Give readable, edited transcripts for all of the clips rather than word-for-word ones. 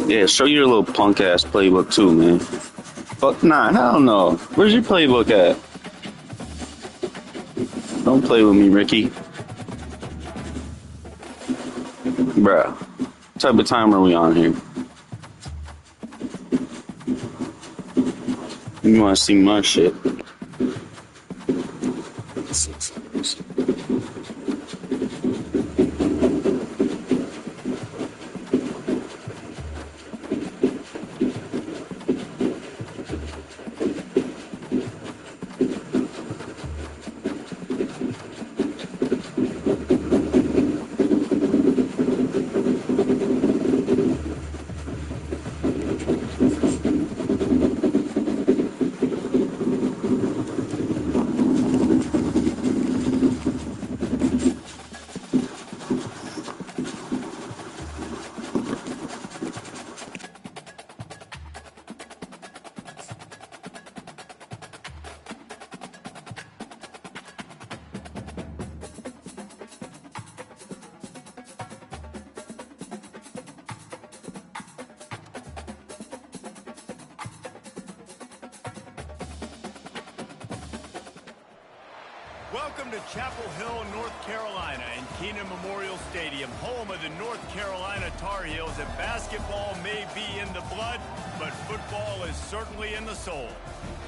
Yeah, show your little punk ass playbook too, man. But nah, hell no. Where's your playbook at? Don't play with me, Ricky. Bruh. What type of time are we on here? You wanna see my shit? Welcome to Chapel Hill, North Carolina, and Keenan Memorial Stadium, home of the North Carolina Tar Heels. And basketball may be in the blood, but football is certainly in the soul.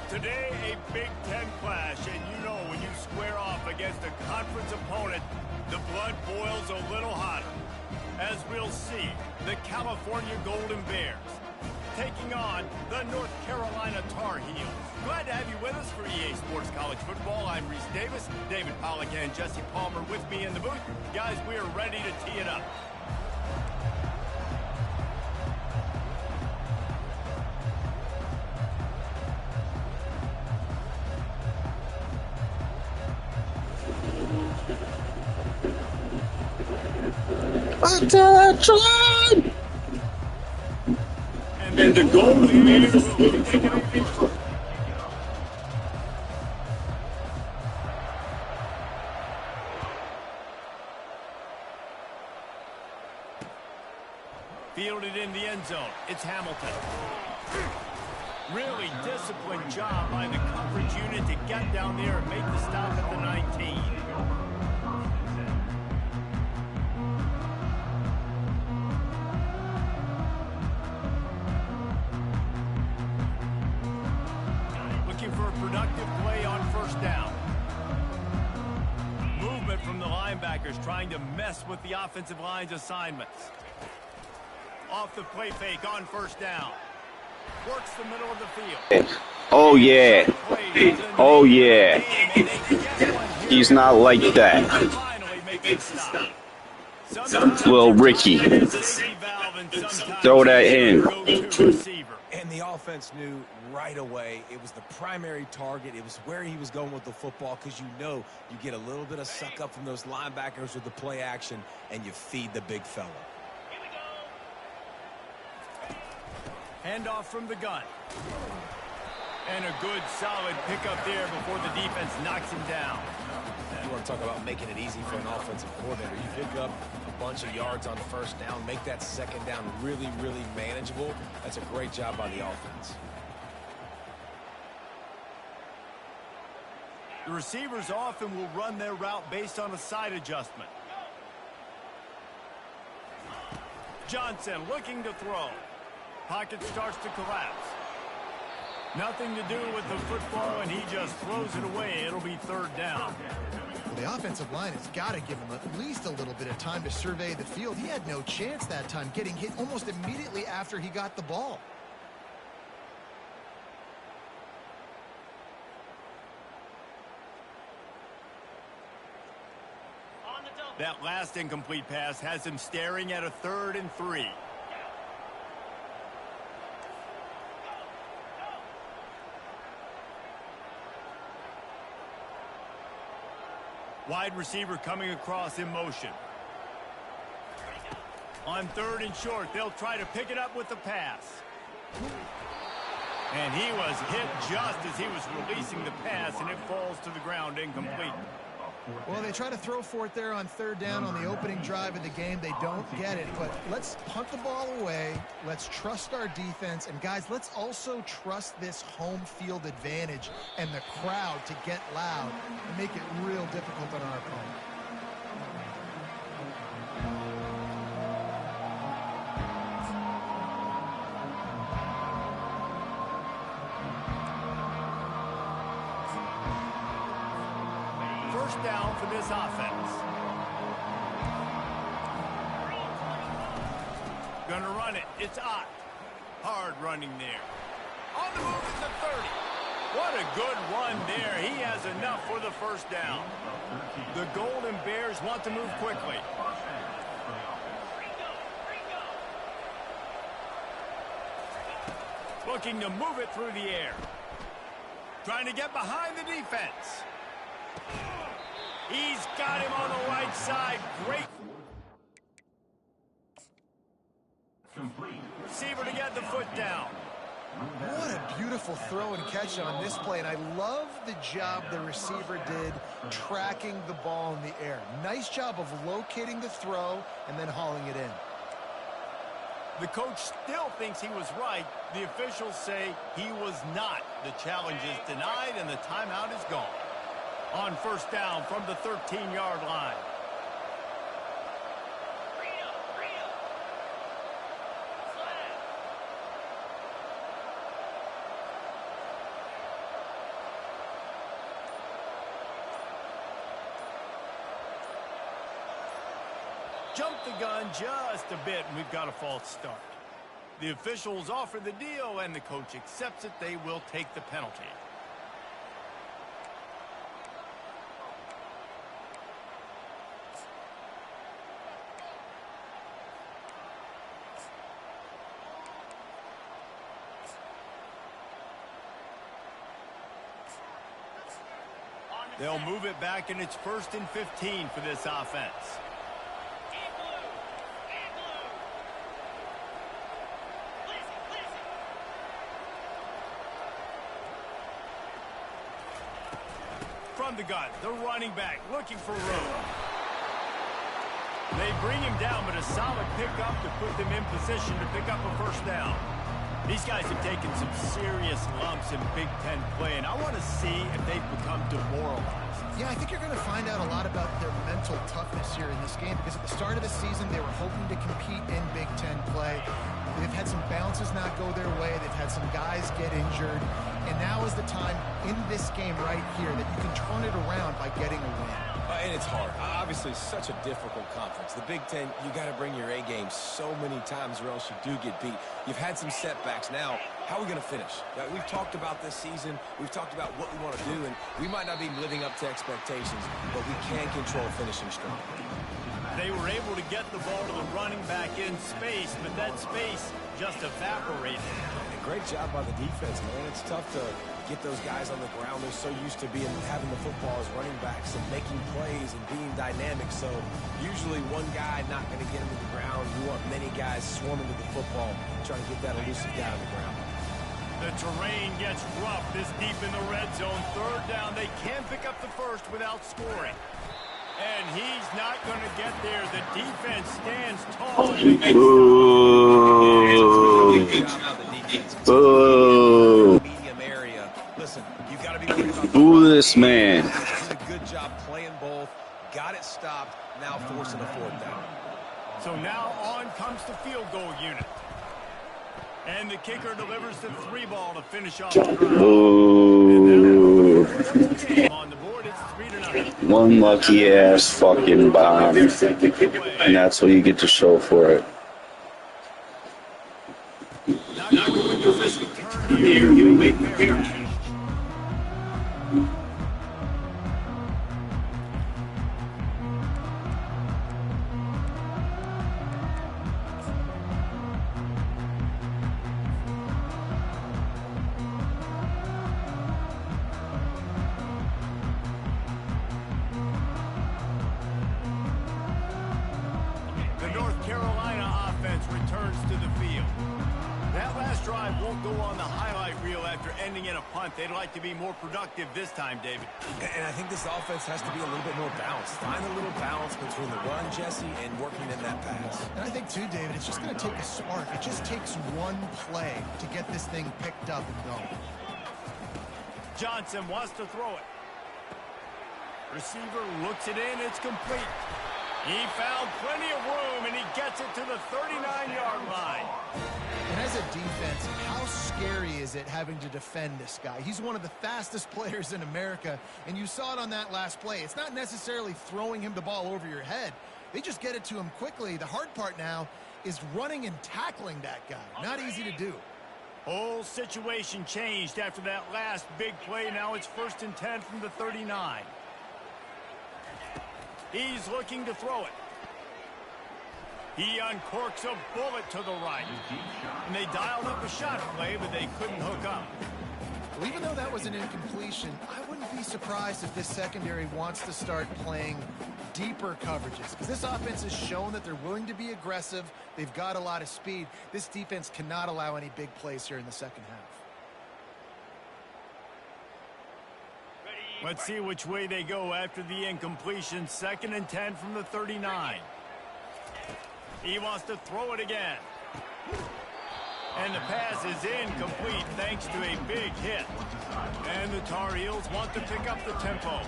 Today, a Big Ten clash, and you know when you square off against a conference opponent, the blood boils a little hotter. As we'll see, the California Golden Bears taking on the North Carolina Tar Heels. Glad to have you with us for EA Sports College Football. I'm Reese Davis, David Pollack and Jesse Palmer with me in the booth. Guys, we are ready to tee it up. Attention! And the Golden Bears will be taking up the fielded in the end zone. It's Hamilton. Really disciplined job by the coverage unit to get down there and make the stop at the 19. Looking for a productive play on first down. Movement from the linebackers trying to mess with the offensive line's assignments. Off the play fake on first down. Works the middle of the field. Oh yeah. Oh yeah. He's not like that. Little Ricky. Throw that in. And the offense knew right away it was the primary target. It was where he was going with the football, because you know you get a little bit of suck up from those linebackers with the play action and you feed the big fella. Handoff from the gun. And a good, solid pickup there before the defense knocks him down. You want to talk about making it easy for an offensive coordinator. You pick up a bunch of yards on first down, make that second down really, really manageable. That's a great job by the offense. The receivers often will run their route based on a side adjustment. Johnson looking to throw. Pocket starts to collapse. Nothing to do with the football, and he just throws it away. It'll be third down. Well, the offensive line has got to give him at least a little bit of time to survey the field. He had no chance that time, getting hit almost immediately after he got the ball. That last incomplete pass has him staring at a 3rd and 3. Wide receiver coming across in motion. On 3rd and short, they'll try to pick it up with the pass. And he was hit just as he was releasing the pass, and it falls to the ground incomplete. Well, they try to throw for it there on third down on the opening drive of the game. They don't get it, but let's punt the ball away. Let's trust our defense. And, guys, let's also trust this home field advantage and the crowd to get loud and make it real difficult on our opponent. First down for this offense. Gonna run it. It's Ncaa. Hard running there. On the move at the 30. What a good run there. He has enough for the first down. The Golden Bears want to move quickly. Looking to move it through the air. Trying to get behind the defense. He's got him on the right side. Great. Receiver to get the foot down. What a beautiful throw and catch on this play, and I love the job the receiver did tracking the ball in the air. Nice job of locating the throw and then hauling it in. The coach still thinks he was right. The officials say he was not. The challenge is denied, and the timeout is gone. On first down from the 13-yard line. Jumped the gun just a bit, and we've got a false start. The officials offer the deal, and the coach accepts it. They will take the penalty. They'll move it back, and it's 1st and 15 for this offense. From the gun, the running back looking for room. They bring him down, but a solid pickup to put them in position to pick up a first down. These guys have taken some serious lumps in Big Ten play, and I want to see if they've become demoralized. Yeah, I think you're going to find out a lot about their mental toughness here in this game, because at the start of the season, they were hoping to compete in Big Ten play. They've had some bounces not go their way. They've had some guys get injured. And now is the time in this game right here that you can turn it around by getting a win. And it's hard. Obviously, such a difficult conference. The Big Ten, you got to bring your A game so many times or else you do get beat. You've had some setbacks. Now, how are we going to finish? We've talked about this season. We've talked about what we want to do, and we might not be living up to expectations, but we can control finishing strong. They were able to get the ball to the running back in space, but that space just evaporated. And great job by the defense, man. It's tough to get those guys on the ground. They're so used to having the football as running backs and making plays and being dynamic. So usually one guy not going to get him to the ground. You want many guys swarming to the football, trying to get that elusive guy on the ground. The terrain gets rough this deep in the red zone. Third down, they can pick up the first without scoring. And he's not going to get there. The defense stands tall. Boo. Medium area. Listen, you got to be worried about Boo this man. did a good job playing both. Got it stopped. Now forcing a fourth down. So now on comes the field goal unit. And the kicker delivers the 3-ball to finish off the drive. Boo. On the board, it's 3-0. One lucky ass fucking bomb. And that's what you get to show for it. Not going with position turn here. You make the fair. The North Carolina offense returns to the field. That last drive won't go on the highlight reel after ending in a punt. They'd like to be more productive this time, David. And I think this offense has to be a little bit more balanced. Find a little balance between the run, Jesse, and working in that pass. And I think, too, David, it's just going to take a spark. It just takes one play to get this thing picked up and going. Johnson wants to throw it. Receiver looks it in. It's complete. He found plenty of room, and he gets it to the 39-yard line. And as a defense, how scary is it having to defend this guy? He's one of the fastest players in America, and you saw it on that last play. It's not necessarily throwing him the ball over your head. They just get it to him quickly. The hard part now is running and tackling that guy. Not easy to do. Whole situation changed after that last big play. Now it's 1st and 10 from the 39. He's looking to throw it. He uncorks a bullet to the right. And they dialed up a shot play, but they couldn't hook up. Well, even though that was an incompletion, I wouldn't be surprised if this secondary wants to start playing deeper coverages, because this offense has shown that they're willing to be aggressive. They've got a lot of speed. This defense cannot allow any big plays here in the second half. Let's see which way they go after the incompletion. 2nd and 10 from the 39. He wants to throw it again. And the pass is incomplete thanks to a big hit. And the Tar Heels want to pick up the tempo.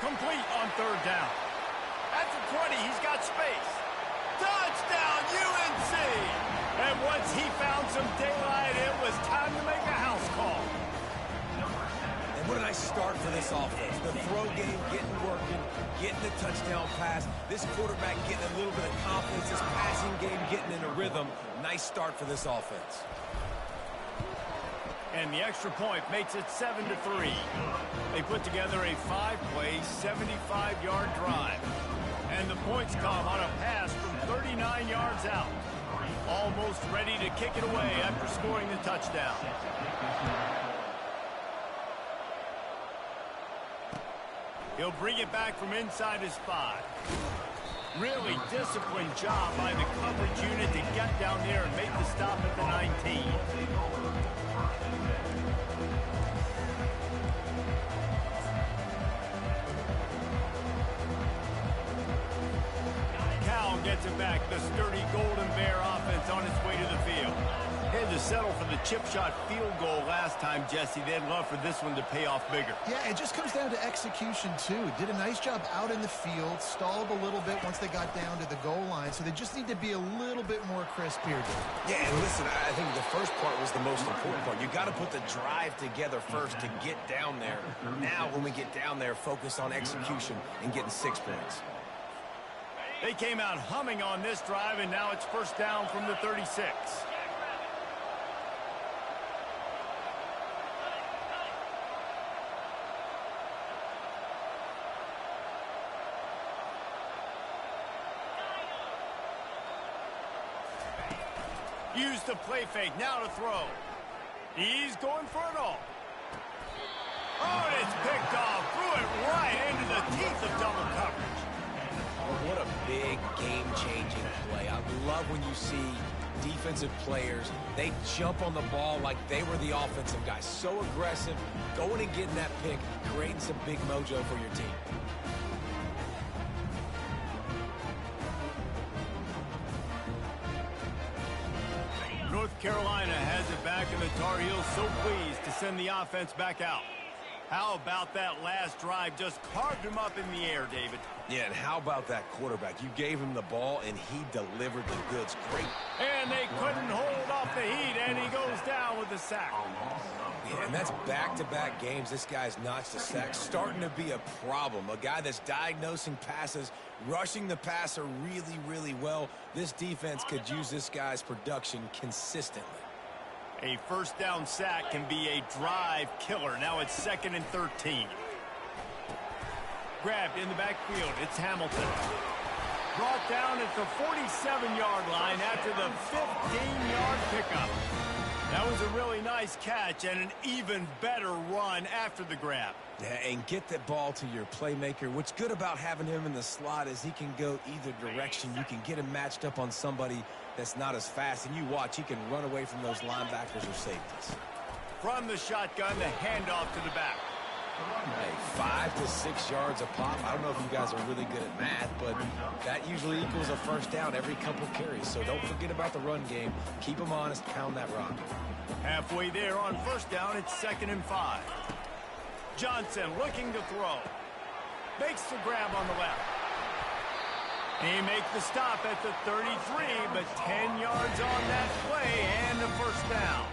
Complete on 3rd down. At the 20, he's got space. Touchdown, UNC! And once he found some daylight, it was time to make a house call. And what a nice start for this offense. The throw game getting working, getting the touchdown pass. This quarterback getting a little bit of confidence. This passing game getting in a rhythm. Nice start for this offense. And the extra point makes it 7-3. They put together a 5-play, 75-yard drive. And the points come on a pass from 39 yards out. Almost ready to kick it away after scoring the touchdown. He'll bring it back from inside his 5. Really disciplined job by the coverage unit to get down there and make the stop at the 19. Cal gets it back. The sturdy Golden Bear offense on its way to the field. Had to settle for the chip shot field goal last time, Jesse. They'd love for this one to pay off bigger. Yeah, it just comes down to execution, too. Did a nice job out in the field, stalled a little bit once they got down to the goal line, so they just need to be a little bit more crisp here, Dave. Yeah, and listen, I think the first part was the most important part. You got to put the drive together first to get down there. Now, when we get down there, focus on execution and getting 6 points. They came out humming on this drive, and now it's 1st down from the 36. Use the play fake, now to throw. He's going for it all. Oh, and it's picked off. Threw it right into the teeth of double coverage. Oh, what a big game-changing play. I love when you see defensive players, they jump on the ball like they were the offensive guys. So aggressive, going and getting that pick, creating some big mojo for your team. North Carolina has it back, and the Tar Heels so pleased to send the offense back out. How about that last drive? Just carved him up in the air, David. Yeah, and how about that quarterback? You gave him the ball, and he delivered the goods. Great. And they couldn't hold off the heat, and he goes down with the sack. Yeah, and that's back-to-back games. This guy's notched a sack. Starting to be a problem. A guy that's diagnosing passes, rushing the passer really, really well. This defense could use this guy's production consistently. A 1st down sack can be a drive killer. Now it's 2nd and 13. Grabbed in the backfield. It's Hamilton. Brought down at the 47-yard line after the 15-yard pickup. That was a really nice catch and an even better run after the grab. Yeah, and get that ball to your playmaker. What's good about having him in the slot is he can go either direction. You can get him matched up on somebody that's not as fast, and you watch, he can run away from those linebackers or safeties. From the shotgun, the handoff to the back. Hey, 5 to 6 yards a pop. I don't know if you guys are really good at math, but that usually equals a first down every couple carries. So don't forget about the run game. Keep them honest, pound that rock. Halfway there on first down, it's 2nd and 5. Johnson looking to throw. Makes the grab on the left. He makes the stop at the 33, but 10 yards on that play and the first down.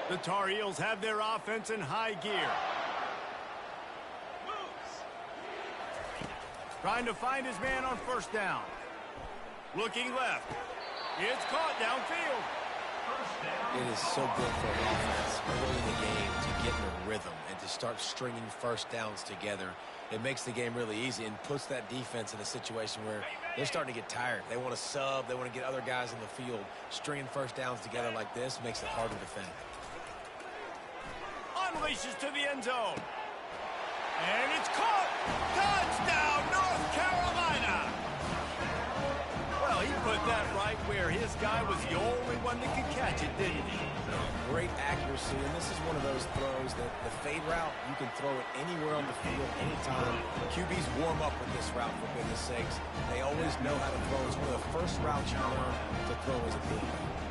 The Tar Heels have their offense in high gear. Trying to find his man on first down. Looking left. It's caught downfield. It is so good for an offense early in the game to get in a rhythm and to start stringing first downs together. It makes the game really easy and puts that defense in a situation where they're starting to get tired. They want to sub. They want to get other guys in the field. Stringing first downs together like this makes it hard to defend. Unleashes to the end zone. And it's caught. Touchdown, North Carolina. Well, he put that right where his guy was the only one that could catch it, didn't he? Great accuracy, and this is one of those throws that the fade route, you can throw it anywhere on the field, anytime. QBs warm up with this route, for goodness sakes. They always know how to throw. It's one of the first routes you learn to throw as a quarterback.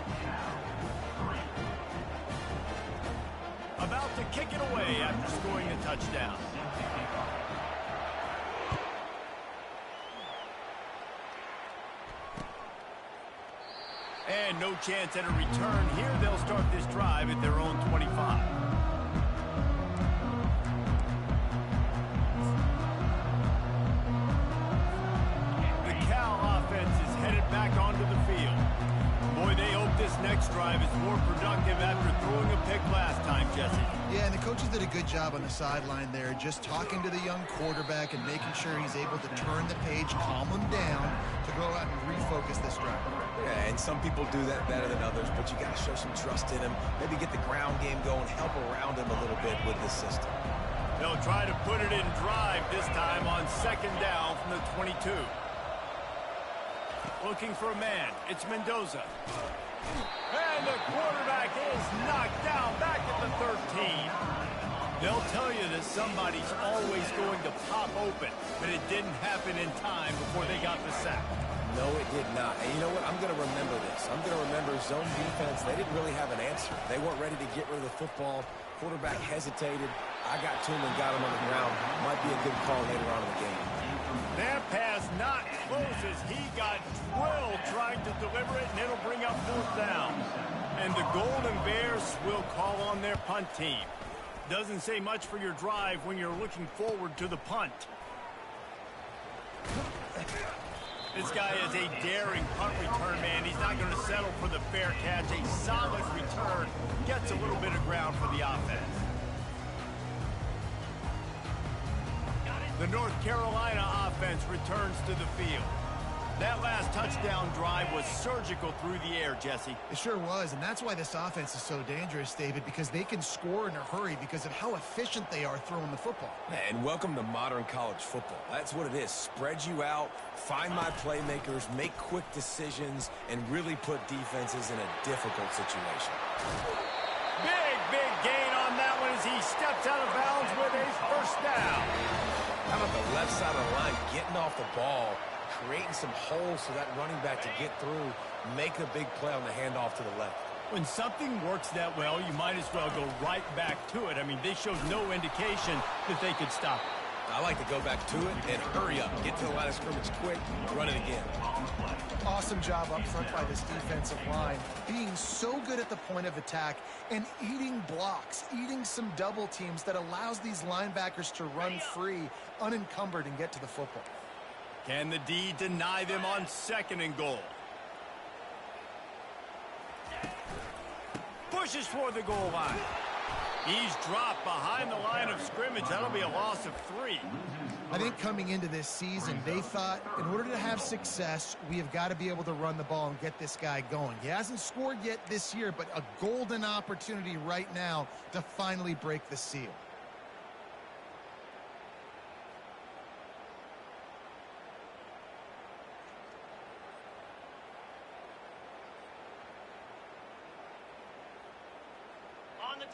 About to kick it away after scoring a touchdown. And no chance at a return here. They'll start this drive at their own 25. The Cal offense is headed back onto the field. Boy, they hope this next drive is more productive after throwing a pick last time, Jesse. Yeah, and the coaches did a good job on the sideline there, just talking to the young quarterback and making sure he's able to turn the page, calm him down to go out and refocus this drive. Yeah, and some people do that better than others, but you got to show some trust in him. Maybe get the ground game going, help around him a little bit with this system. They'll try to put it in drive this time on 2nd down from the 22. Looking for a man. It's Mendoza. And the quarterback is knocked down back at the 13. They'll tell you that somebody's always going to pop open, but it didn't happen in time before they got the sack. No, it did not. And you know what? I'm going to remember this. I'm going to remember zone defense. They didn't really have an answer. They weren't ready to get rid of the football. Quarterback hesitated. I got to him and got him on the ground. Might be a good call later on in the game. That pass not close as he got drilled trying to deliver it, and it'll bring up 4th down. And the Golden Bears will call on their punt team. Doesn't say much for your drive when you're looking forward to the punt. This guy is a daring punt return man. He's not going to settle for the fair catch. A solid return. Gets a little bit of ground for the offense. The North Carolina offense returns to the field. That last touchdown drive was surgical through the air, Jesse. It sure was, and that's why this offense is so dangerous, David, because they can score in a hurry because of how efficient they are throwing the football. And welcome to modern college football. That's what it is. Spread you out, find my playmakers, make quick decisions, and really put defenses in a difficult situation. Big gain on that one as he steps out of bounds with a first down. How about the left side of the line getting off the ball, creating some holes for that running back to get through, make a big play on the handoff to the left. When something works that well, you might as well go right back to it. I mean, they showed no indication that they could stop it. I like to go back to it and hurry up. Get to the line of scrimmage quick, run it again. Awesome job up front by this defensive line, being so good at the point of attack and eating blocks, eating some double teams that allows these linebackers to run free, unencumbered, and get to the football. Can the D deny them on 2nd and goal? Pushes for the goal line. He's dropped behind the line of scrimmage. That'll be a loss of 3. I think coming into this season, they thought in order to have success, we have got to be able to run the ball and get this guy going. He hasn't scored yet this year, but a golden opportunity right now to finally break the seal.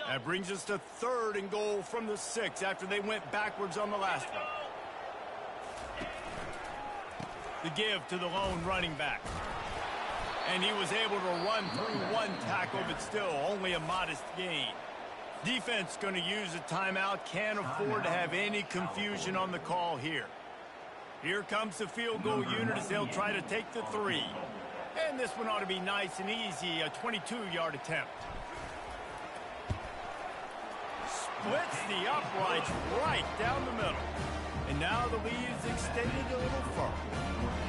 That brings us to 3rd and goal from the 6 after they went backwards on the last one. The give to the lone running back. And he was able to run through 1 tackle, but still only a modest gain. Defense going to use a timeout. Can't afford to have any confusion on the call here. Here comes the field goal unit as they'll try to take the 3. And this one ought to be nice and easy, a 22-yard attempt. Splits the uprights right down the middle. And now the lead is extended a little further.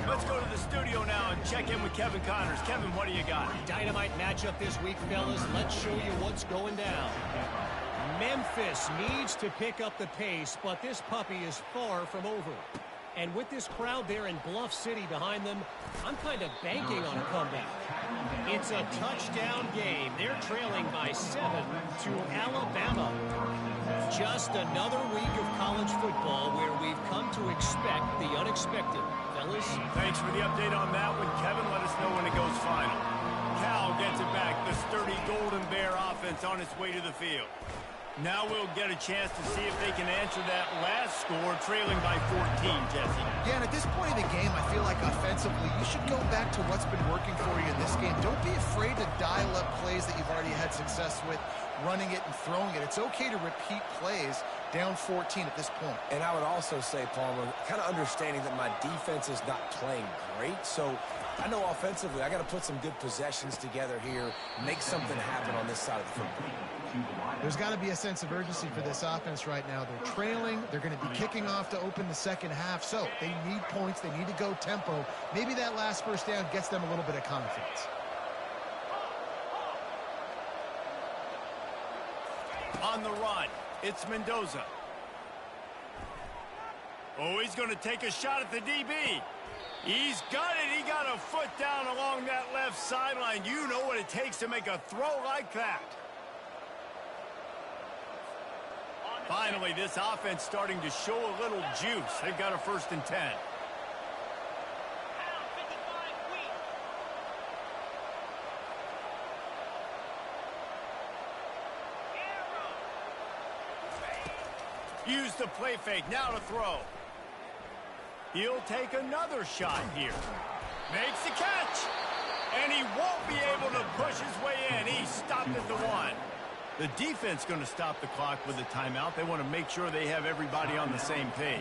Let's go to the studio now and check in with Kevin Connors. Kevin, what do you got? Dynamite matchup this week, fellas. Let's show you what's going down. Memphis needs to pick up the pace, but this puppy is far from over. And with this crowd there in Bluff City behind them, I'm kind of banking on a comeback. It's a touchdown game. They're trailing by 7 to Alabama. Just another week of college football where we've come to expect the unexpected. Fellas? Thanks for the update on that one, Kevin. Let us know when it goes final. Cal gets it back. The sturdy Golden Bear offense on its way to the field. Now we'll get a chance to see if they can answer that last score, trailing by 14, Jesse. Yeah, and at this point in the game, I feel like offensively, you should go back to what's been working for you in this game. Don't be afraid to dial up plays that you've already had success with, running it and throwing it. It's okay to repeat plays down 14 at this point. And I would also say, Palmer, kind of understanding that my defense is not playing great, so I know offensively I got to put some good possessions together here, make something happen on this side of the football. There's got to be a sense of urgency for this offense right now. They're trailing. They're going to be kicking off to open the second half, so they need points. They need to go tempo. Maybe that last first down gets them a little bit of confidence. On the run, it's Mendoza. Oh, he's going to take a shot at the DB. He's got it. He got a foot down along that left sideline. You know what it takes to make a throw like that. Finally, this offense starting to show a little juice. They've got a 1st and 10. Use the play fake, now to throw. He'll take another shot here. Makes the catch. And he won't be able to push his way in. He stopped at the 1. The defense going to stop the clock with a timeout. They want to make sure they have everybody on the same page.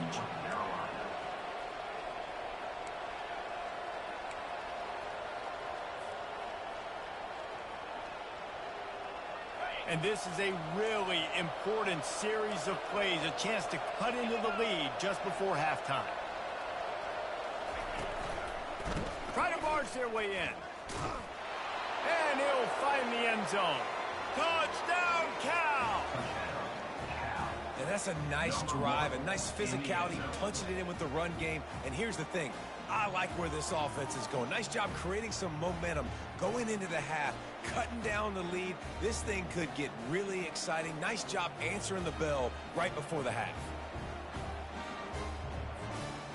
And this is a really important series of plays, a chance to cut into the lead just before halftime. Try to barge their way in. And he'll find the end zone. Touchdown, Cal! And that's a nice drive, a nice physicality, punching it in with the run game. And here's the thing. I like where this offense is going. Nice job creating some momentum, going into the half, cutting down the lead. This thing could get really exciting. Nice job answering the bell right before the half.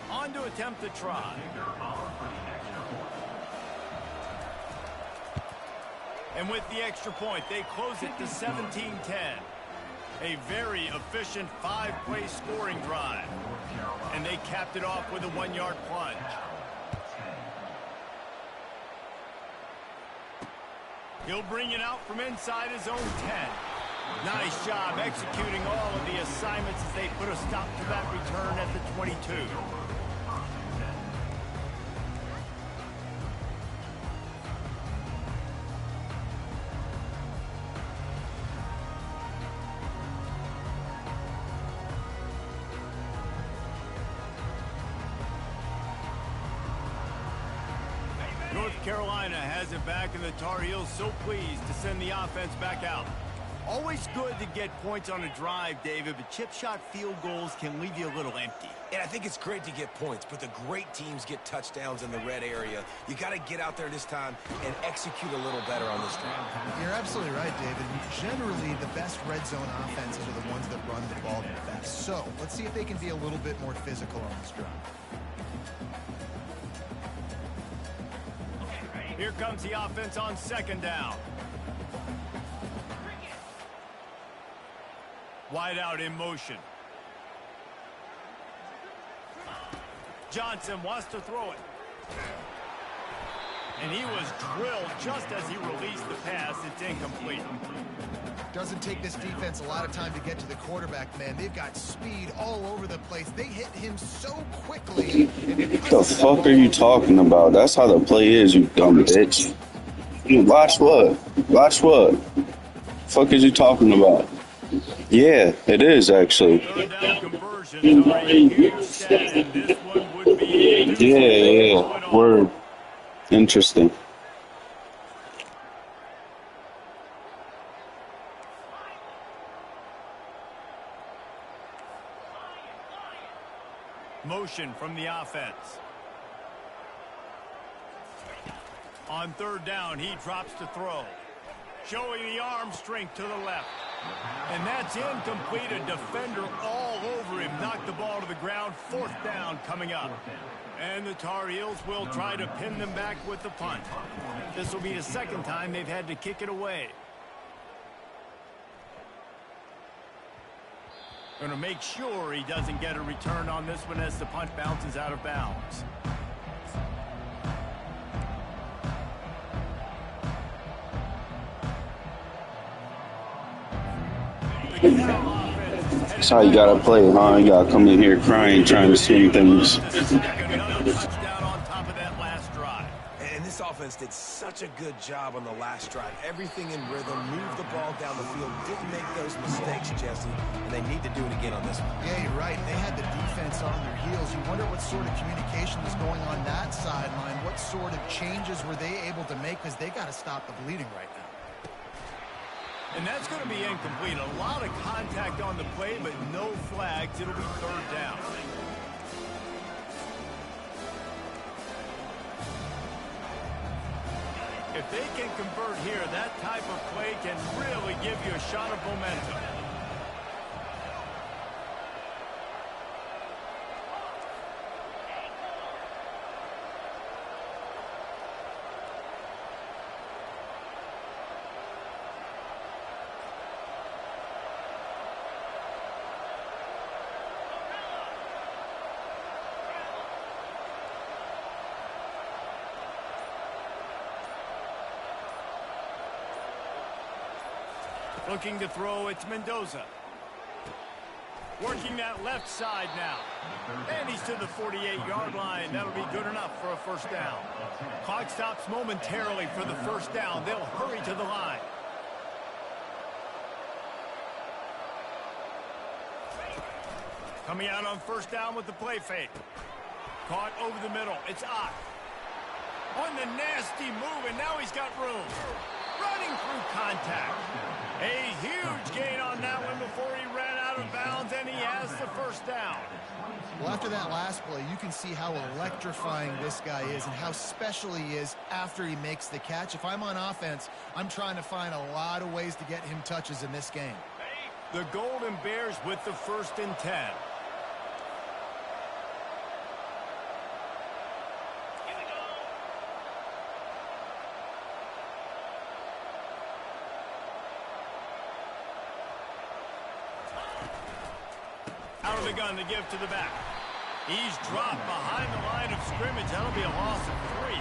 On to attempt the try. And with the extra point, they close it to 17-10. A very efficient 5-play scoring drive. And they capped it off with a 1-yard plunge. He'll bring it out from inside his own 10. Nice job executing all of the assignments as they put a stop to that return at 2. North Carolina has it back, and the Tar Heels so pleased to send the offense back out. Always good to get points on a drive, David, but chip shot field goals can leave you a little empty. And I think it's great to get points, but the great teams get touchdowns in the red area. You got to get out there this time and execute a little better on this drive. You're absolutely right, David. Generally, the best red zone offenses are the ones that run the ball the best. So let's see if they can be a little bit more physical on this drive. Here comes the offense on 2nd down. Wide out in motion. Johnson wants to throw it. And he was drilled just as he released the pass. It's incomplete. Doesn't take this defense a lot of time to get to the quarterback, man. They've got speed all over the place. They hit him so quickly. What the fuck are you talking about? That's how the play is, you dumb bitch. You watch what? Watch what? Fuck is you talking about? Yeah, it is actually. Third down conversions are a huge stat, and this one would be Yeah. Word. Interesting. Motion from the offense. On 3rd down, he drops to throw. Showing the arm strength to the left. And that's incomplete. A defender all over him. Knocked the ball to the ground. 4th down coming up. And the Tar Heels will try to pin them back with the punt. This will be the 2nd time they've had to kick it away. Going to make sure he doesn't get a return on this one as the punt bounces out of bounds. That's how you gotta play, huh? You gotta come in here crying, trying to swing things. Another touchdown on top of that last drive. And this offense did such a good job on the last drive. Everything in rhythm, moved the ball down the field, didn't make those mistakes, Jesse, and they need to do it again on this one. Yeah, you're right. They had the defense on their heels. You wonder what sort of communication was going on that sideline. What sort of changes were they able to make, because they got to stop the bleeding right now. And that's going to be incomplete. A lot of contact on the play, but no flags. It'll be 3rd down. If they can convert here, that type of play can really give you a shot of momentum. Looking to throw, it's Mendoza. Working that left side now. And he's to the 48-yard line. That'll be good enough for a 1st down. Clock stops momentarily for the 1st down. They'll hurry to the line. Coming out on 1st down with the play fake. Caught over the middle. It's Ncaa. On the nasty move, and now he's got room. Running through contact. A huge gain on that one before he ran out of bounds, and he has the 1st down. Well, after that last play, you can see how electrifying this guy is and how special he is after he makes the catch. If I'm on offense, I'm trying to find a lot of ways to get him touches in this game. The Golden Bears with the 1st and 10. Out of the gun to give to the back. He's dropped behind the line of scrimmage. That'll be a loss of 3.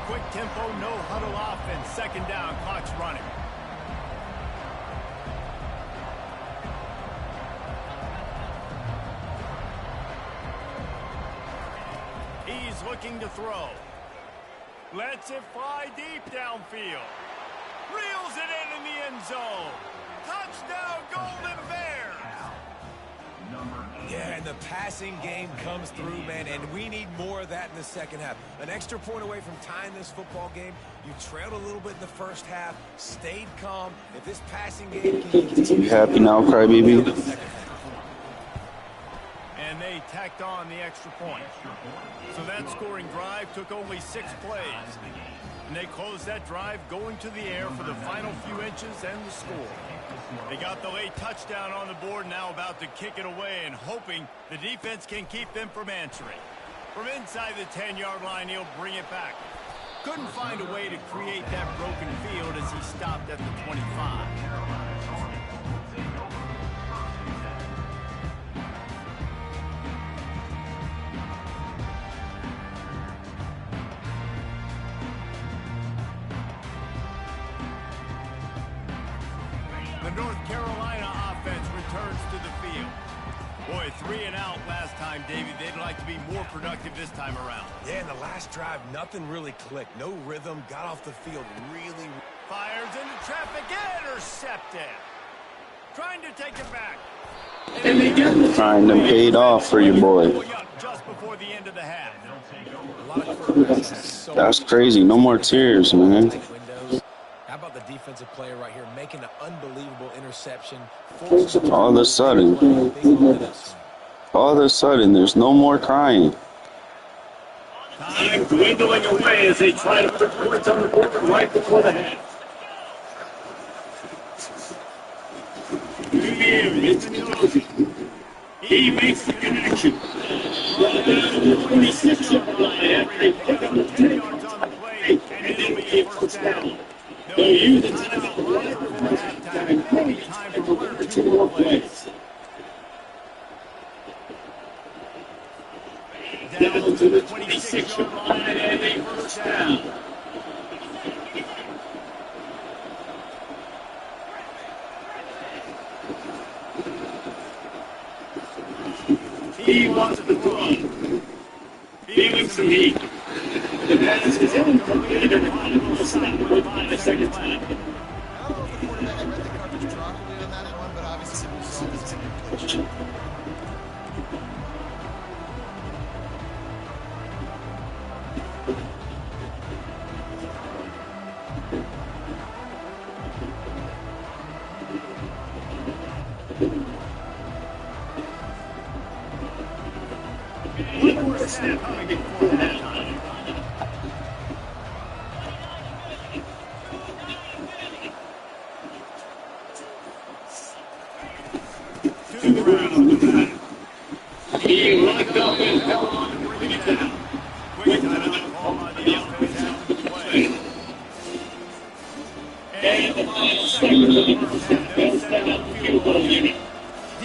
Quick tempo, no huddle offense. 2nd down, clock's running. is looking to throw. Lets it fly deep downfield. Reels it in the end zone. Touchdown, Golden Bears. Yeah, and the passing game comes through, man, and we need more of that in the second half. An extra point away from tying this football game. You trailed a little bit in the first half, stayed calm. If this passing game can continue... You happy now, crybaby? And they tacked on the extra point. So that scoring drive took only 6 plays. And they closed that drive going to the air for the final few inches and the score. They got the late touchdown on the board, now about to kick it away and hoping the defense can keep them from answering. From inside the 10-yard line, he'll bring it back. Couldn't find a way to create that broken field as he stopped at the 25. The North Carolina offense returns to the field. Boy, 3 and out last time, Davey. They'd like to be more productive this time around. Yeah, in the last drive, nothing really clicked. No rhythm, got off the field really... Fires into traffic, intercepted. Trying to take it back. Trying to paid off for your boy. Just before the end of the half. That's crazy. No more tears, man. How about the defensive player right here making an unbelievable interception? All of a sudden, there's no more crying. Time dwindling away as they try to put points on the board right before the half. He makes the connection. 26-yard line after they pick up the 10 yards on the play, and it'll be a first down. They'll use the timeout right before halftime. Maybe time for 1 or 2 more plays. Down to the 26-yard line and a first down. He wants to run. Feeling some heat. The pass is incomplete and will stop with 5 seconds left. I don't know if the quarterback read the coverage properly on that one, but obviously the result is incompletion. One more snap coming before halftime. To the ground. He locked up and held on to bring it down. Quick timeout call on the offense after the play. And the final second of the first half, they'll step out the field goal unit.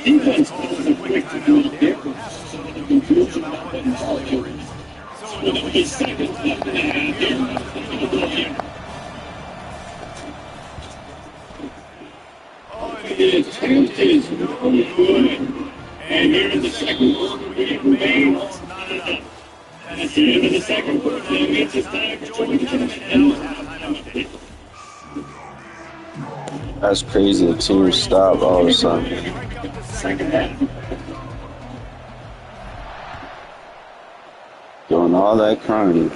Defense calls a quick timeout there. Perhaps a little confusion about what the call they were in. So with only seconds left in the half, here comes the field goal unit. Oh, The attempt is no good. And here in the second quarter, we get Maine. not enough. That's the end of the second quarter. That means it's time to join Kevin and halftime update. That's crazy. The team stopped all of a sudden. Second half. Doing all that crying.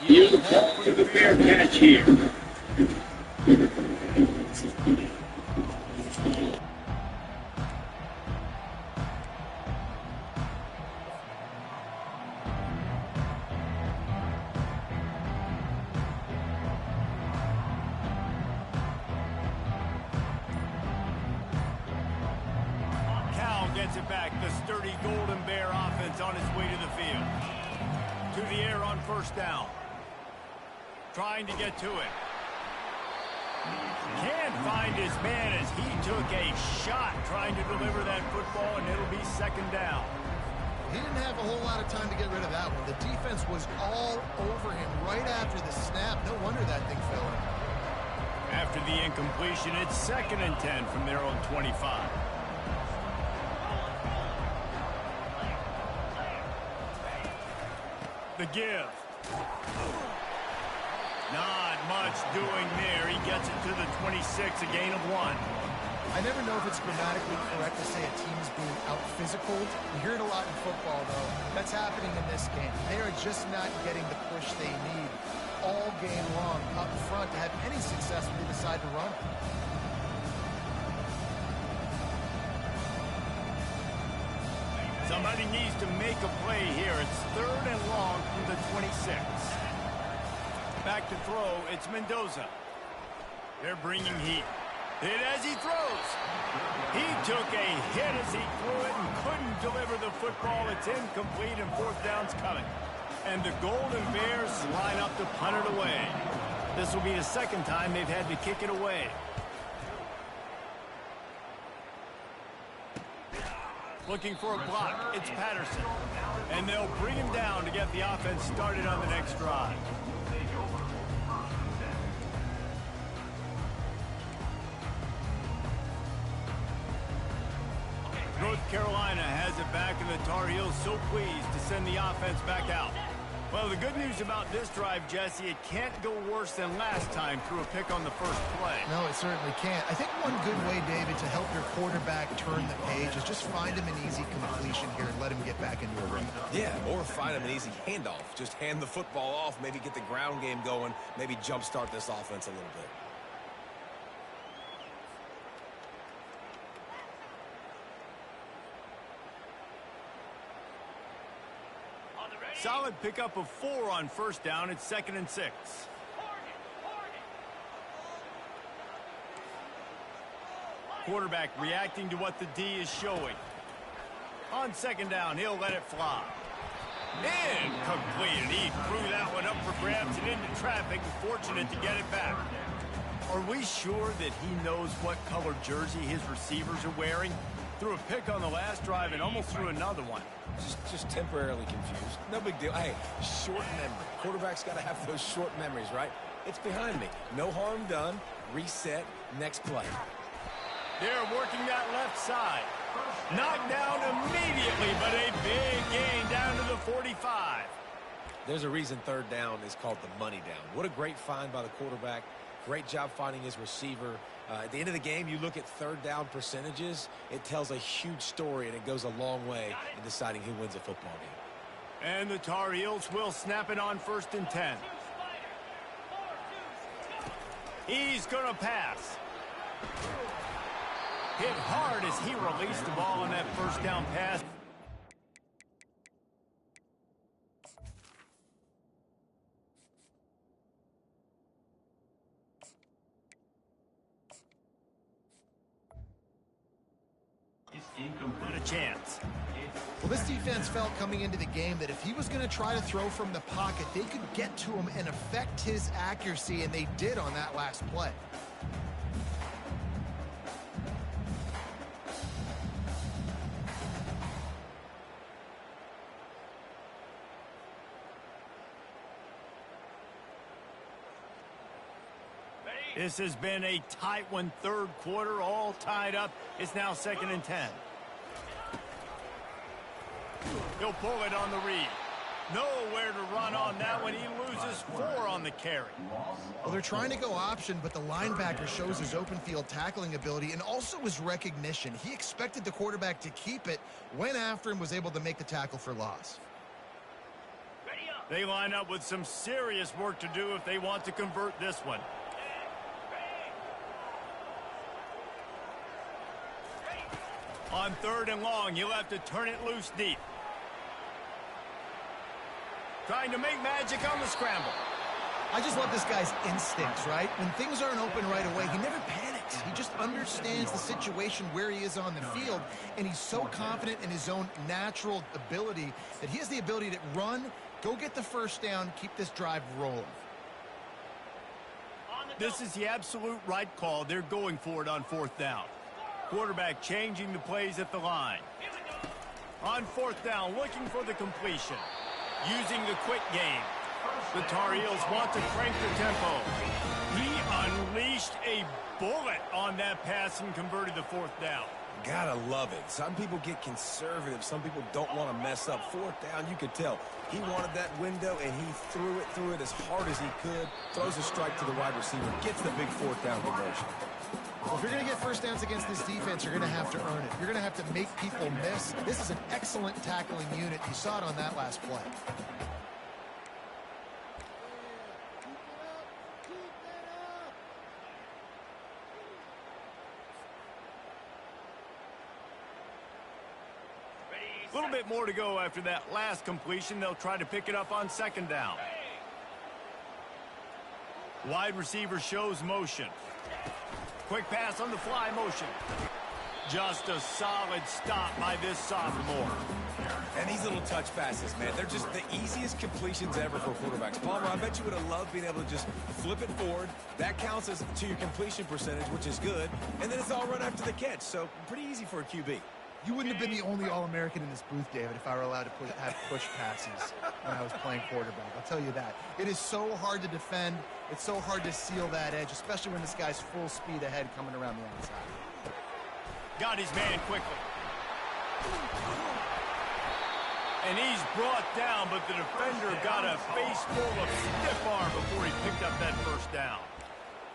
You call for the fair catch here. Cal gets it back. The sturdy Golden Bear offense on its way to the field. To the air on first down. Trying to get to it. Can't find his man as he took a shot trying to deliver that football, and it'll be second down. He didn't have a whole lot of time to get rid of that one. The defense was all over him right after the snap. No wonder that thing fell in. After the incompletion, it's 2nd and 10 from their own 25. The give. Not much doing there. He gets it to the 26, a gain of 1. I never know if it's grammatically correct to say a team's being out-physical. You hear it a lot in football, though. That's happening in this game. They are just not getting the push they need all game long up front to have any success when they decide to run. Somebody needs to make a play here. It's 3rd and long from the 26. Back to throw, it's Mendoza. They're bringing heat. Hit as he throws. He took a hit as he threw it and couldn't deliver the football. It's incomplete and 4th down's coming. And the Golden Bears line up to punt it away. This will be the 2nd time they've had to kick it away. Looking for a block, it's Patterson. And they'll bring him down to get the offense started on the next drive. North Carolina has it back, and the Tar Heels so pleased to send the offense back out. Well, the good news about this drive, Jesse, it can't go worse than last time through a pick on the first play. No, it certainly can't. I think one good way, David, to help your quarterback turn the page is just find him an easy completion here and let him get back into a rhythm. Yeah, or find him an easy handoff. Just hand the football off, maybe get the ground game going, maybe jumpstart this offense a little bit. Solid pickup of 4 on 1st down. It's 2nd and 6. Quarterback reacting to what the D is showing. On 2nd down, he'll let it fly. Incomplete. And he threw that one up for grabs and into traffic. Fortunate to get it back. Are we sure that he knows what color jersey his receivers are wearing? Threw a pick on the last drive and almost threw another one. Just temporarily confused. No big deal. Hey, short memory. Quarterback's got to have those short memories, right? It's behind me. No harm done. Reset. Next play. They're working that left side. Knocked down immediately, but a big gain down to the 45. There's a reason 3rd down is called the money down. What a great find by the quarterback. Great job finding his receiver. At the end of the game, you look at 3rd down percentages. It tells a huge story, and it goes a long way in deciding who wins a football game. And the Tar Heels will snap it on 1st and 10. He's going to pass. Hit hard as he released the ball on that 1st down pass. Not a chance. Well, this defense felt coming into the game that if he was going to try to throw from the pocket, they could get to him and affect his accuracy, and they did on that last play. This has been a tight one, 3rd quarter, all tied up. It's now 2nd and 10. He'll pull it on the read. Nowhere to run on that one. He loses 4 on the carry. Well, they're trying to go option, but the linebacker shows his open field tackling ability and also his recognition. He expected the quarterback to keep it, went after him, was able to make the tackle for loss. They line up with some serious work to do if they want to convert this one. On 3rd and long, he'll have to turn it loose deep. Trying to make magic on the scramble. I just love this guy's instincts, right? When things aren't open right away, he never panics. He just understands the situation where he is on the field, and he's so confident in his own natural ability that he has the ability to run, go get the 1st down, keep this drive rolling. This is the absolute right call. They're going for it on 4th down. Quarterback changing the plays at the line. On 4th down, looking for the completion. Using the quick game. The Tar Heels want to crank the tempo. He unleashed a bullet on that pass and converted the 4th down. Gotta love it. Some people get conservative. Some people don't want to mess up. Fourth down, you could tell. He wanted that window, and he threw it as hard as he could. Throws a strike to the wide receiver. Gets the big fourth down conversion. Well, if you're going to get first downs against this defense, you're going to have to earn it. You're going to have to make people miss. This is an excellent tackling unit. You saw it on that last play. A little bit more to go after that last completion. They'll try to pick it up on second down. Wide receiver shows motion. Quick pass on the fly motion. Just a solid stop by this sophomore. And these little touch passes, man, they're just the easiest completions ever for quarterbacks. Palmer, I bet you would have loved being able to just flip it forward. That counts as to your completion percentage, which is good. And then it's all run after the catch, so pretty easy for a QB. You wouldn't have been the only All-American in this booth, David, if I were allowed to have push passes when I was playing quarterback. I'll tell you that. It is so hard to defend. It's so hard to seal that edge, especially when this guy's full speed ahead coming around the outside. Got his man quickly. And he's brought down, but the defender got a face full of stiff arm before he picked up that first down.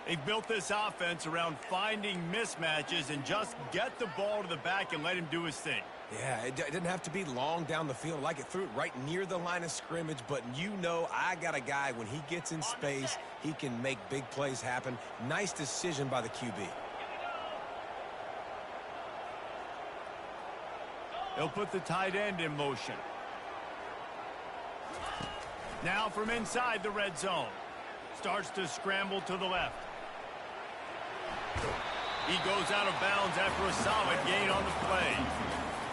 They've built this offense around finding mismatches and just get the ball to the back and let him do his thing. Yeah, it didn't have to be long down the field. Like it threw it right near the line of scrimmage, but you know I got a guy, when he gets in space, he can make big plays happen. Nice decision by the QB. They'll put the tight end in motion. Now from inside the red zone. Starts to scramble to the left. He goes out of bounds after a solid gain on the play.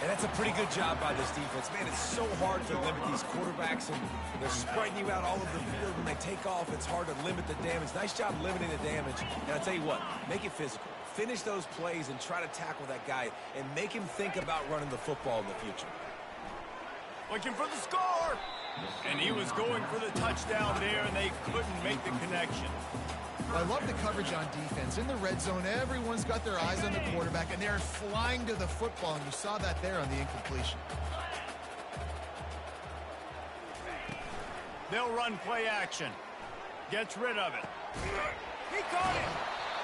And that's a pretty good job by this defense. Man, it's so hard to limit these quarterbacks, and they're spreading you out all over the field. When they take off, it's hard to limit the damage. Nice job limiting the damage. And I'll tell you what, make it physical. Finish those plays and try to tackle that guy and make him think about running the football in the future. Looking for the score! And he was going for the touchdown there, and they couldn't make the connection. I love the coverage on defense. In the red zone, everyone's got their eyes on the quarterback, and they're flying to the football, and you saw that there on the incompletion. They'll run play action. Gets rid of it. He caught it!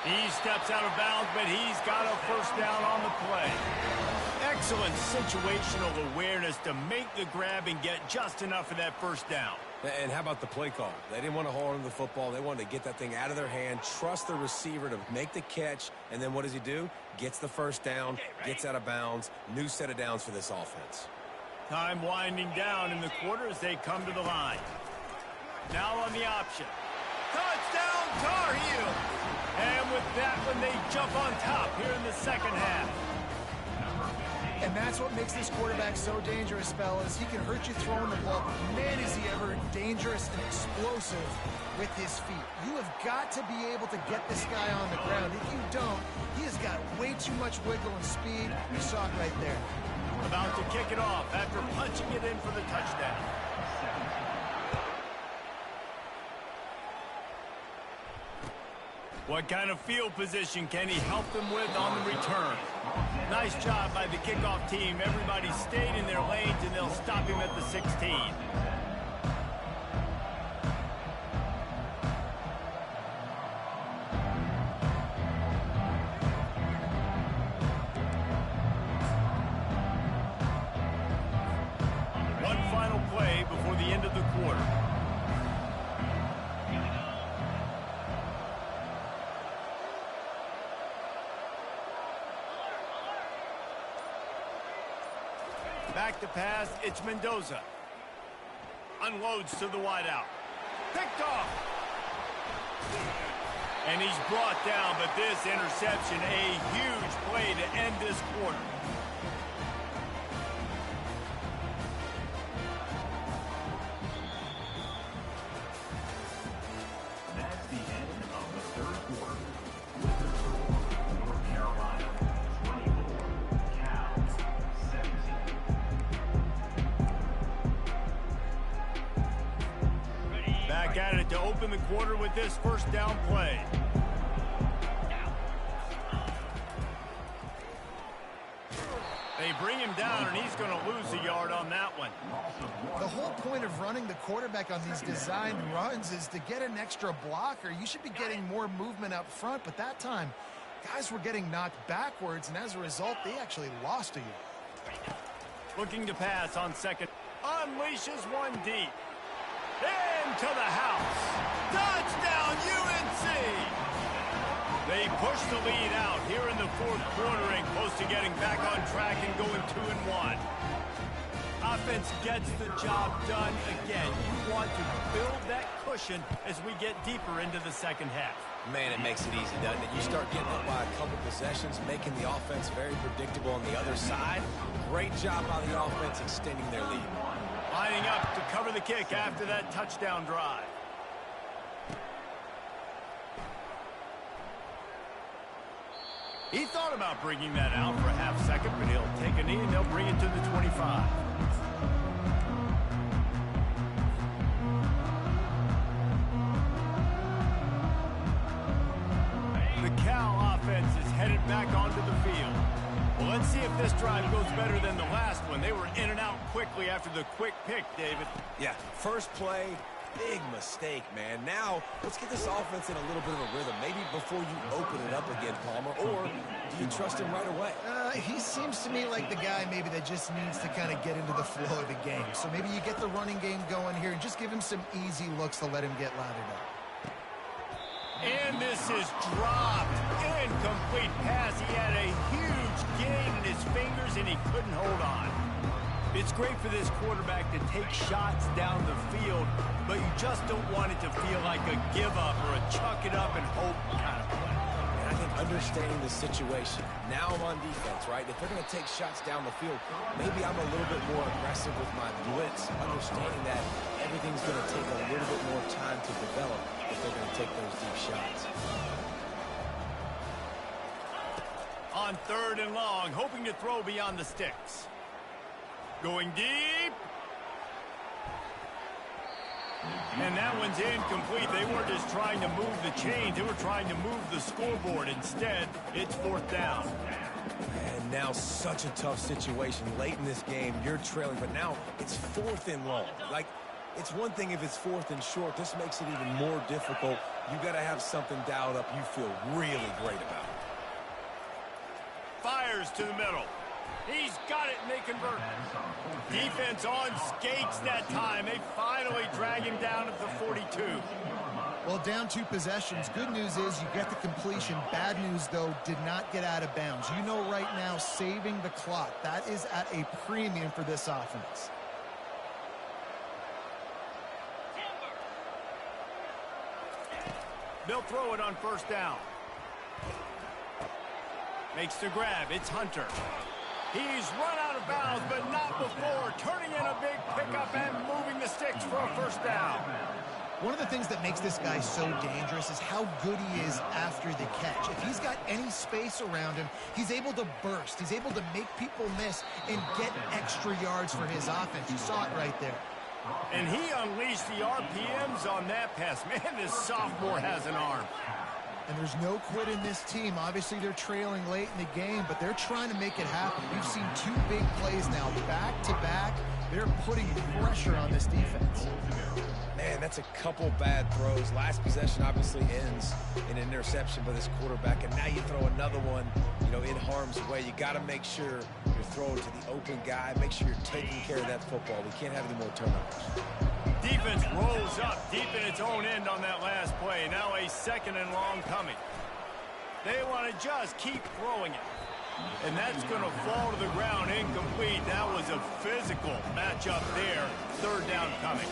He steps out of bounds, but he's got a first down on the play. Excellent situational awareness to make the grab and get just enough of that first down. And how about the play call? They didn't want to hold on to the football. They wanted to get that thing out of their hand, trust the receiver to make the catch, and then what does he do? Gets the first down, gets out of bounds. New set of downs for this offense. Time winding down in the quarter as they come to the line. Now on the option. Touchdown, Tar Heels! And with that one, they jump on top here in the second half. And that's what makes this quarterback so dangerous, fellas. He can hurt you throwing the ball. Man, is he ever dangerous and explosive with his feet. You have got to be able to get this guy on the ground. If you don't, he has got way too much wiggle and speed. You saw it right there. About to kick it off after punching it in for the touchdown. What kind of field position can he help them with on the return? Nice job by the kickoff team. Everybody stayed in their lanes, and they'll stop him at the 16. One final play before the end of the quarter. Back to pass, it's Mendoza. Unloads to the wideout. Picked off. And he's brought down, but this interception, a huge play to end this quarter. That's the end of the third quarter. North Carolina 24, Cal 17. Back at it to open the quarter with this first down play. They bring him down, and he's going to lose a yard on that one. The whole point of running the quarterback on these designed runs is to get an extra blocker. You should be getting more movement up front, but that time, guys were getting knocked backwards, and as a result, they actually lost a yard. Looking to pass on second. Unleashes one deep. Into the house. Touchdown, UNC! They push the lead out here in the fourth quarter and close to getting back on track and going 2-1. Offense gets the job done again. You want to build that cushion as we get deeper into the second half. Man, it makes it easy, doesn't it? You start getting up by a couple possessions, making the offense very predictable on the other side. Great job by the offense extending their lead. Lining up to cover the kick after that touchdown drive. He thought about bringing that out for a half second, but he'll take a knee and they'll bring it to the 25. The Cal offense is headed back onto the field. Well, let's see if this drive goes better than the last one. They were in and out quickly after the quick pick, David. Yeah, first play, big mistake, man. Now, let's get this offense in a little bit of a rhythm. Maybe before you open it up again, Palmer, or do you trust him right away? He seems to me like the guy maybe that just needs to kind of get into the flow of the game. So maybe you get the running game going here and just give him some easy looks to let him get lathered up. And this is dropped. Incomplete pass. He had a huge gain in his fingers, and he couldn't hold on. It's great for this quarterback to take shots down the field, but you just don't want it to feel like a give-up or a chuck it up and hope kind of play. And I think understanding the situation, now I'm on defense, right? If they're going to take shots down the field, maybe I'm a little bit more aggressive with my blitz, understanding that everything's going to take a little bit more time to develop if they're going to take those deep shots. On third and long, hoping to throw beyond the sticks. Going deep. And that one's incomplete. They weren't just trying to move the chains. They were trying to move the scoreboard. Instead, it's fourth down. And now such a tough situation. Late in this game, you're trailing, but now it's fourth and long. Like, it's one thing if it's fourth and short. This makes it even more difficult. You got to have something dialed up you feel really great about. Fires to the middle. He's got it, and they convert. Defense on skates that time. They finally drag him down at the 42. Well, down 2 possessions. Good news is you get the completion. Bad news, though, did not get out of bounds. You know right now, saving the clock. That is at a premium for this offense. They'll throw it on first down. Makes the grab. It's Hunter. He's run out of bounds, but not before. Turning in a big pickup and moving the sticks for a first down. One of the things that makes this guy so dangerous is how good he is after the catch. If he's got any space around him, he's able to burst. He's able to make people miss and get extra yards for his offense. You saw it right there. And he unleashed the RPMs on that pass. Man, this sophomore has an arm. And there's no quit in this team. Obviously, they're trailing late in the game, but they're trying to make it happen. We've seen 2 big plays now, back-to-back. They're putting pressure on this defense. Man, that's a couple bad throws. Last possession obviously ends in an interception by this quarterback, and now you throw another one, in harm's way. You got to make sure you're throwing to the open guy. Make sure you're taking care of that football. We can't have any more turnovers. Defense rolls up deep in its own end on that last play. Now a second and long coming. They want to just keep throwing it. And that's going to fall to the ground incomplete. That was a physical matchup there. Third down coming.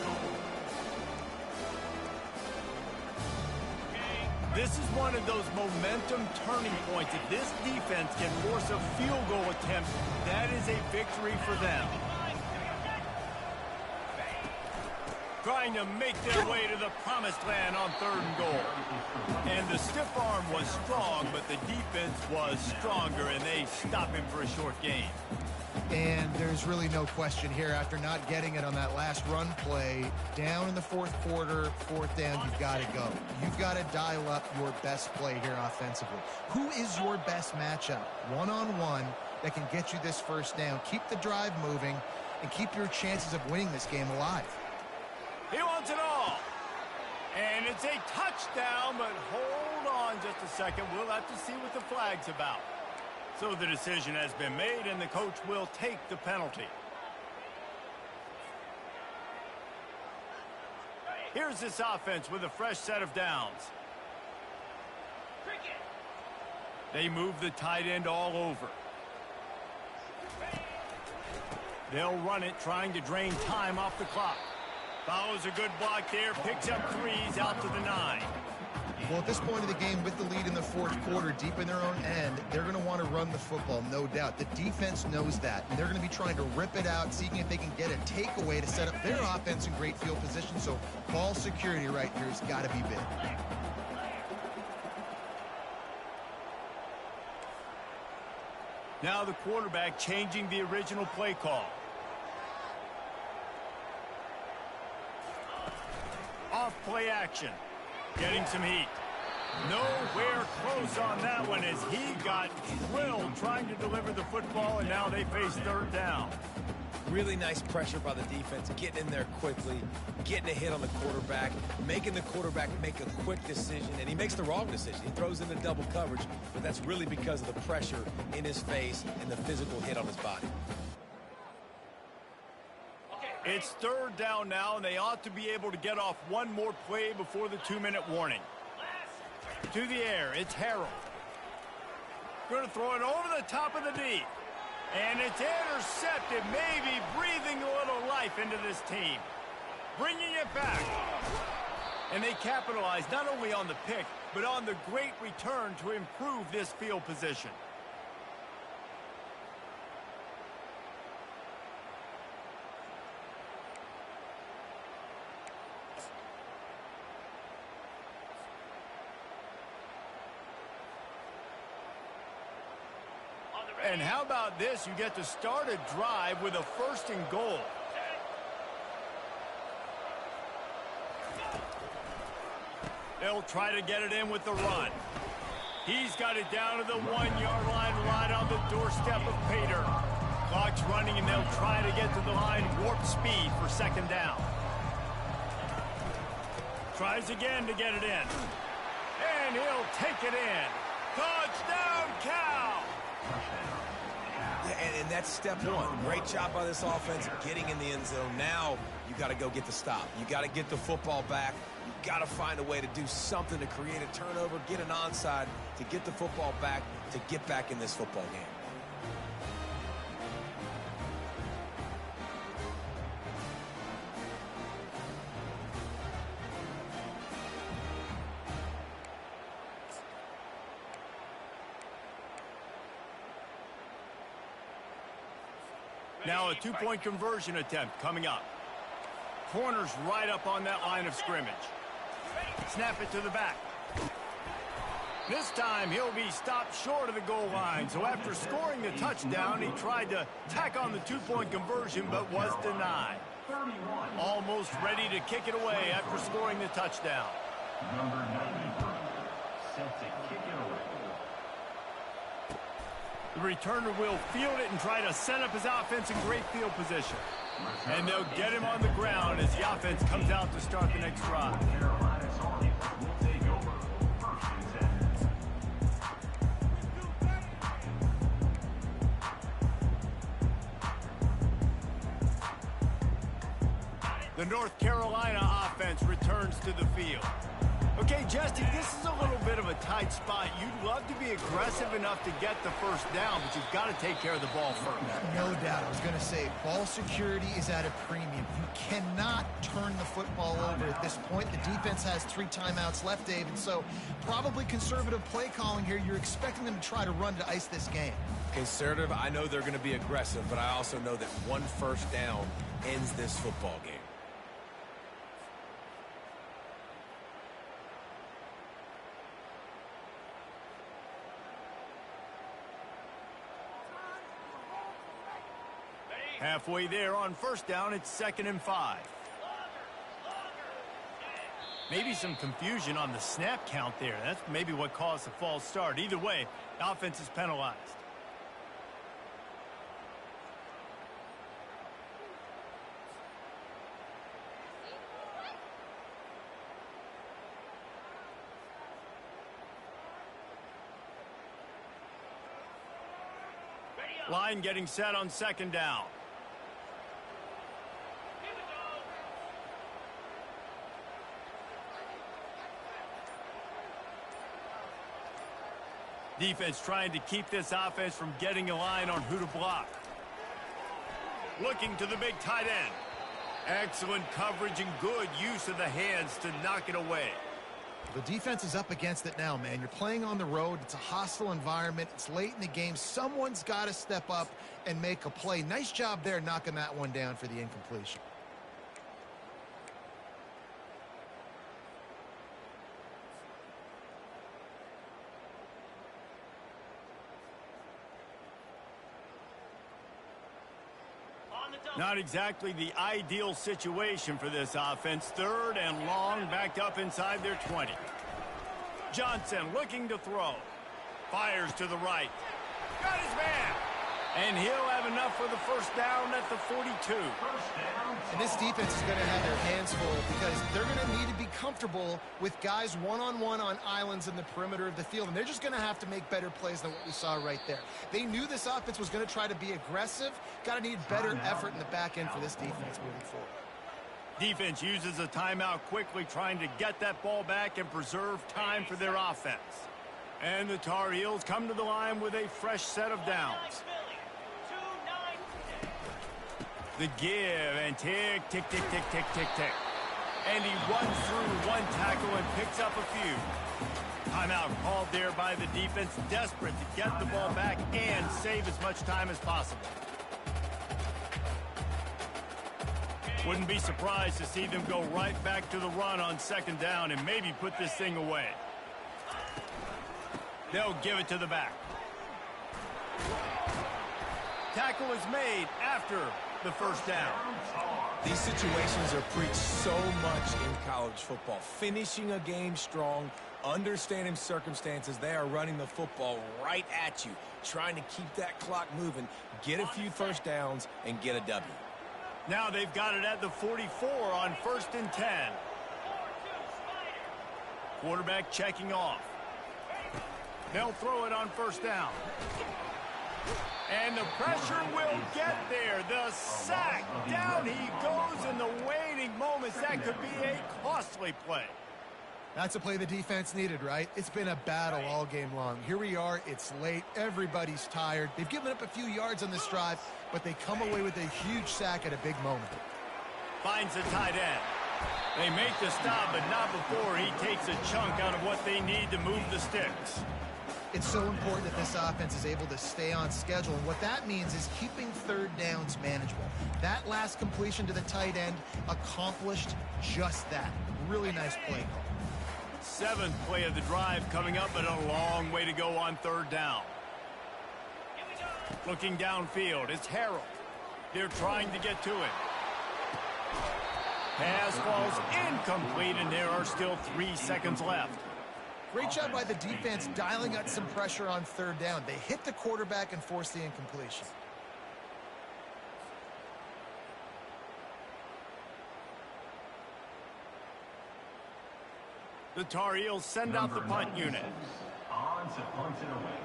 This is one of those momentum turning points. If this defense can force a field goal attempt, that is a victory for them. Trying to make their way to the promised land on third and goal. And the stiff arm was strong, but the defense was stronger, and they stop him for a short gain. And there's really no question here. After not getting it on that last run play, down in the fourth quarter, fourth down, you've got to go. You've got to dial up your best play here offensively. Who is your best matchup? One-on-one that can get you this first down. Keep the drive moving and keep your chances of winning this game alive. He wants it all. And it's a touchdown, but hold on just a second. We'll have to see what the flag's about. So the decision has been made, and the coach will take the penalty. Here's this offense with a fresh set of downs. They move the tight end all over. They'll run it, trying to drain time off the clock. Follows a good block there, picks up 3s out to the 9. Well, at this point of the game, with the lead in the fourth quarter, deep in their own end, they're going to want to run the football, no doubt. The defense knows that, and they're going to be trying to rip it out, seeking if they can get a takeaway to set up their offense in great field position. So ball security right here has got to be big. Now the quarterback changing the original play call. Off play action. Getting some heat. Nowhere close on that one as he got drilled trying to deliver the football, and now they face third down. Really nice pressure by the defense, getting in there quickly, getting a hit on the quarterback, making the quarterback make a quick decision, and he makes the wrong decision. He throws into double coverage, but that's really because of the pressure in his face and the physical hit on his body. It's third down now, and they ought to be able to get off one more play before the 2-minute warning. To the air, it's Harold. Going to throw it over the top of the D. And it's intercepted, maybe breathing a little life into this team. Bringing it back. And they capitalize not only on the pick, but on the great return to improve this field position. And how about this? You get to start a drive with a 1st and goal. They'll try to get it in with the run. He's got it down to the 1-yard line, right on the doorstep of Pater. Clock's running, and they'll try to get to the line, warp speed for 2nd down. Tries again to get it in. And he'll take it in. Touchdown, Cal! And that's step one. Great job by this offense getting in the end zone. Now you got to go get the stop. You got to get the football back. You got to find a way to do something to create a turnover, get an onside, to get the football back, to get back in this football game. Now a 2-point conversion attempt coming up. Corner's right up on that line of scrimmage. Snap it to the back. This time he'll be stopped short of the goal line. So after scoring the touchdown, he tried to tack on the 2-point conversion but was denied. Almost ready to kick it away after scoring the touchdown. Number 93, set to kick it away. The returner will field it and try to set up his offense in great field position. And they'll get him on the ground as the offense comes out to start the next drive. Carolina's Army will take over 1st and 10. The North Carolina offense returns to the field. Okay, Justin, this is a little bit of a tight spot. You'd love to be aggressive enough to get the 1st down, but you've got to take care of the ball first. No doubt. I was going to say, ball security is at a premium. You cannot turn the football over at this point. The defense has 3 timeouts left, David, so probably conservative play calling here. You're expecting them to try to run to ice this game. Conservative, I know they're going to be aggressive, but I also know that 1 1st down ends this football game. Halfway there on 1st down, it's 2nd and 5. Maybe some confusion on the snap count there. That's maybe what caused the false start. Either way, the offense is penalized. Line getting set on second down. Defense trying to keep this offense from getting a line on who to block. Looking to the big tight end. Excellent coverage and good use of the hands to knock it away. The defense is up against it now, man. You're playing on the road. It's a hostile environment. It's late in the game. Someone's got to step up and make a play. Nice job there knocking that one down for the incompletion. Not exactly the ideal situation for this offense. Third and long, backed up inside their 20. Johnson looking to throw. Fires to the right. Got his man. And he'll have enough for the first down at the 42. And this defense is going to have their hands full because they're going to need to be comfortable with guys one-on-one on islands in the perimeter of the field. And they're just going to have to make better plays than what we saw right there. They knew this offense was going to try to be aggressive. Got to need better effort in the back end for this defense moving forward. Defense uses a timeout quickly, trying to get that ball back and preserve time for their offense. And the Tar Heels come to the line with a fresh set of downs. The give and tick, tick, tick, tick, tick, tick, tick. And he runs through one tackle and picks up a few. Timeout called there by the defense, desperate to get the ball back and save as much time as possible. Wouldn't be surprised to see them go right back to the run on second down and maybe put this thing away. They'll give it to the back. Tackle is made after the first down. These situations are preached so much in college football. Finishing a game strong, understanding circumstances. They are running the football right at you, trying to keep that clock moving, get a few first downs, and get a W. Now they've got it at the 44 on 1st and 10. Quarterback checking off. They'll throw it on first down. And the pressure will get there. The sack. Down he goes in the waiting moments. That could be a costly play. That's a play the defense needed, right? It's been a battle all game long. Here we are. It's late. Everybody's tired. They've given up a few yards on this drive, but they come away with a huge sack at a big moment. Finds the tight end. They make the stop, but not before he takes a chunk out of what they need to move the sticks. It's so important that this offense is able to stay on schedule, and what that means is keeping third downs manageable. That last completion to the tight end accomplished just that. Really nice play call. 7th play of the drive coming up, but a long way to go on third down. Looking downfield, it's Harold. They're trying to get to it. Pass falls incomplete, and there are still 3 seconds left. Great job by the defense dialing up some pressure on third down. They hit the quarterback and forced the incompletion. The Tar Heels send out the punt unit. On to punt it away.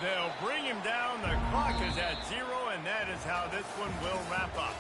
They'll bring him down. The clock is at 0, and that is how this one will wrap up.